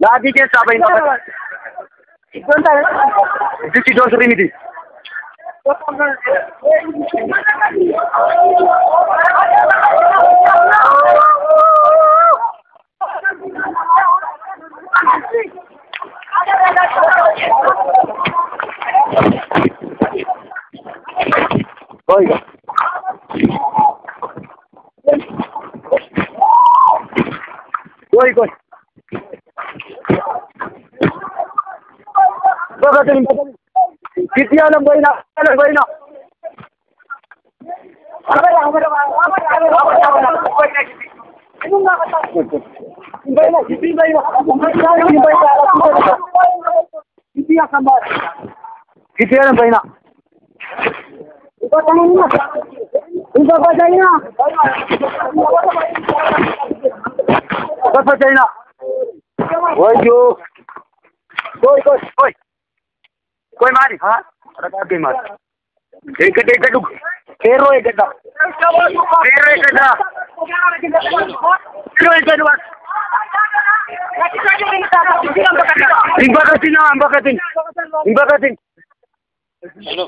Lagi ke sabahin pa. Dito doon sa rimidi. Hoy. Hoy, hoy. Bagatin. Kitiya lang ba ina? Alam ba ina? Kitiya lang ba ina? Wajo. Koy. Koy mari, ha? Ada apa mari? Ek duk. Kero ek da. Imbakatin. Hello.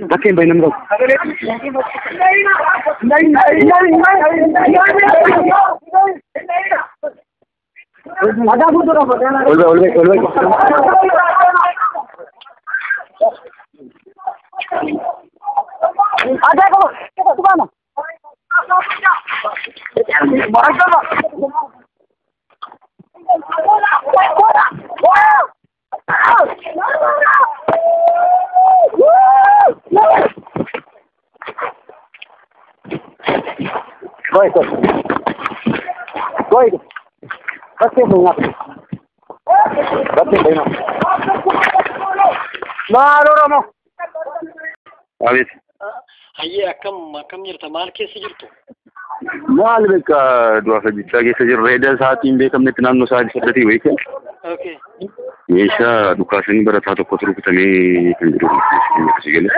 Bakin bay namro. Olve. Ada ko. Tubano. Koy. Batin bay na. Maalora mo. Abis. Hayye akkam jirta maal keessa jirtu? Maal beeka du'a fajjichaa keessa jirre edda sa'aatiin beekamnetti naannoo sa'aatii saddeetii wayii. Okay. Meeshaa dhukaasanii barataa tokkotu rukutamee kan jiru akkasii galee.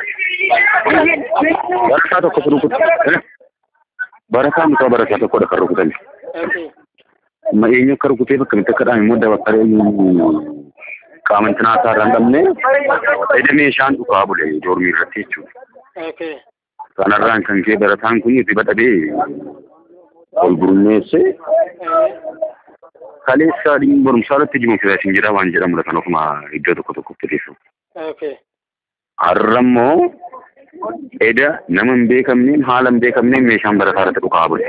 Barataa tokkotu rukutame. Barataa tokkodha kan rukutame. Okay. Ma eenyu akka rukutee bakka mitti akka dhaame immoo dabaqqaree qaamantinaa isaa irraa hin dhabne edda meeshaan dhukaa bule doormii irratti jechuudha. Okay. Kanarraan kan kee barataan kun itti badhabee ol gurmeessee kaleessa dhimma barumsaa irratti dimookiraasiin jira waan jedhamudha kan ofuma iddoo tokkotti dhiyeessu. Okay. Har'a immoo eda nama hin beekamneen haala hin beekamneen meeshaan barataa irratti dhukaa bule.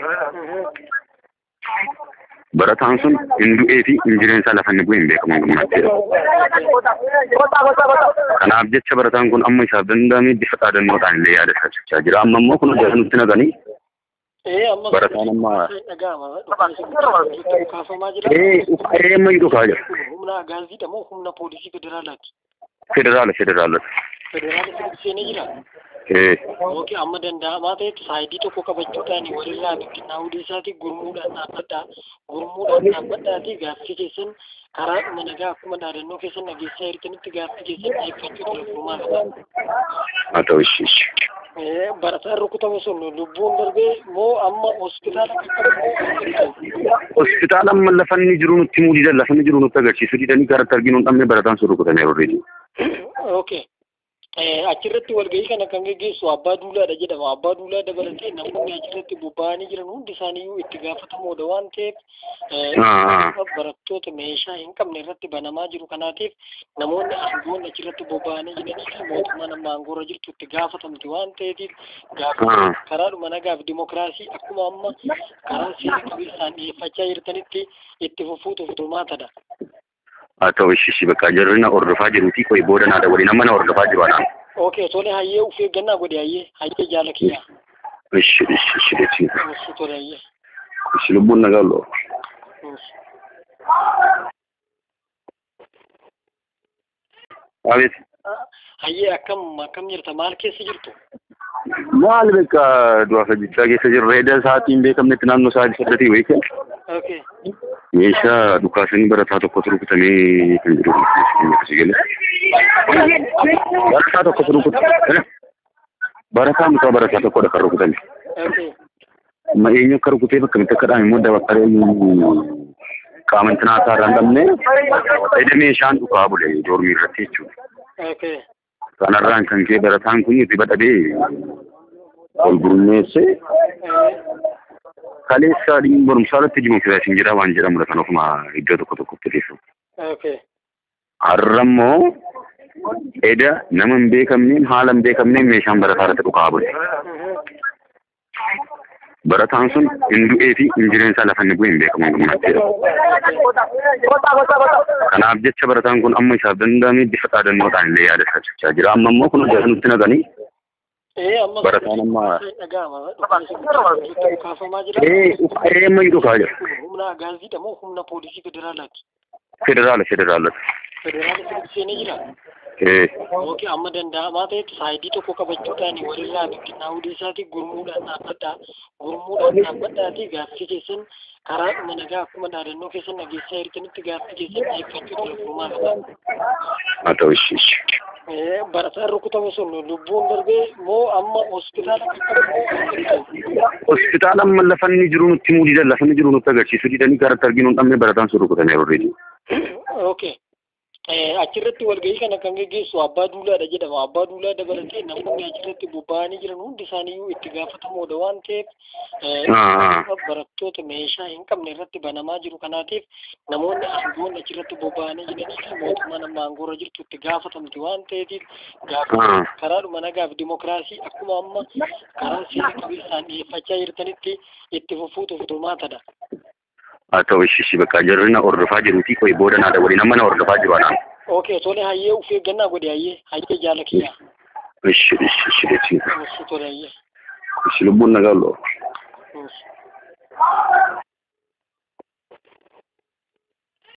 Barataan sun hin du'ee fi hin jireensaa lafa inni bu'e hin beekamu dhumaatteedha. Kanaaf jecha barataan kun amma isaaf danda'ame bifa dhaadannoodhaan illee yaada isaa jira. Amma immoo kun nutti naqanii barataan amma amma dhukaa jira. Humna gaazidha moo humna poolisii federaalaati? Federaala. Federaala seenee jira? Okay, amma danda'amaa ta'etti saayidii tokko qabachuudhaan walirraa bittinnaa'uu dhiisaatii gurmuudhaan dhaabbadhaatii gaaffii keessan karaa dhuma nagaa akkuma dhaadannoo keessan nageessaa hirkanitti gaaffii keessan dhiyeeffachuu ture furmaata ta'a. Haa ta'u ishee. Barataan rukutame sun lubbuun darbee moo amma hospitaala qaqqabu? Hospitaala amma lafa inni jiru nutti himuu didan lafa inni jiru nutti agarsiisuu didanii garatti arginu hin dhabne barataan sun rukutamee already. Okay. Achirratti walgahii kana kan gaggeessu abbaa duulaadha jedhama. Abbaa duulaa dabalatee namoonni achirratti bobba'anii jiran hundi isaaniiyyuu itti gaafatamoodha waan ta'eef barattoota meeshaa hin qabne irratti banamaa jiru. Kanaatiif namoonni aangoon achirratti bobba'anii jiranii fi mootummaan amma aangoorra jirtu itti gaafatamti waan ta'eetiif karaadhuma nagaaf dimokiraasii akkuma amma karaa seera qabeessaan dhiyeeffachaa jirtanitti itti fufuutu furmaatadha. Atau ishi bakka jarri na ordofaa jiruuti koy booda na dawali nama na ordofaa jiru ana. Okay, tole hayyee ufee gannaa godhe hayyee jaala kiyya. Ishi dechi. Tole hayyee. Ishi lubbuun nagaa loo. Abeet. Hayyee akkam jirta maal keessa jirtu? Maal bakka du'a fajjichaa keessa jirra edda sa'aatiin beekamnetti naannoo sa'aatii 8 wayii. Okay. Meeshaa dhukaasanii barataa tokkotu rukutamee kan jiru akkasii galee. Barataa tokkotu rukutame. Barataa tokkodha kan rukutame. Okay. Ma eenyu akka rukutee bakka mitti akka dhaame immoo dabaqqaree qaamantinaa isaa irraa hin dhabne edda meeshaan dhukaa bule doormii irratti jechuudha. Okay. Kanarraan kan kee barataan kun riba dhabee ol gurmeessee kaleessa dhimma barumsaa irratti jimuuf jira waan jedhamudha kan ofuma iddoo tokkotti teessu. Okay. Har'a immoo eda nama hin beekamneen haala hin beekamneen meeshaan barataa irratti dhukaa bule. Barataan sun hin du'ee fi hin jireensaa lafa inni bu'e hin beekamu gummaatteedha. Kanaaf jecha barataan kun amma isaaf danda'ame bifa dhaadannoodhaan illee yaada isaa jira. Amma immoo kun nutti naqanii barataan amma ammayyuu dhukaa jira. Humna agaazii moo humna poolisii federaalaati? Federaala. Federaala seenee jira? Okay, amma danda'amaa ta'etti saayidii tokko qabachuudhaan walirraa bittinnaa'uu isaatii gurmuudhaan dhaabbadhaatii gaaffii keessan karaa nagaa akkuma dhaadannoo keessan nageessaa hirkanitti gaaffii keessan eeggachuu teleefoomaa qaba. Haa ta'u ishee. Barataan rukutame sun lubbuun darbee moo amma hospitaala hospitaala amma lafa inni jiru nutti himuu didan lafa inni jiru nutti agarsiisuu didanii garatti arginu hin dhabne barataan sun rukutame already. Okay. Achirratti walgahii kana kan gaggeessu abbaa duulaadha jedhama. Abbaa duulaa dabalatee namoonni achirratti bobba'anii jiran hundi isaaniiyyuu itti gaafatamoodha waan ta'eef barattoota meeshaa hin qabne irratti banamaa jiru. Kanaatiif namoonni aangoon achirratti bobba'anii jiranii fi mootummaan amma aangoorra jirtu itti gaafatamti waan ta'eetiif karaadhuma nagaaf dimokiraasii akkuma amma karaa seera qabeessaan dhiyeeffachaa jirtanitti itti fufuutu furmaatadha. Haa ta'u ishee bakka jarri na ordofaa jiruuti koy booda na dawali nama na ordofaa jiru ana. Okay, tole hayyee ufee gannaa godhe hayyee jaala kiyya. Ishi dechi. Tole hayyee. Ishi lubbuun nagaa loo.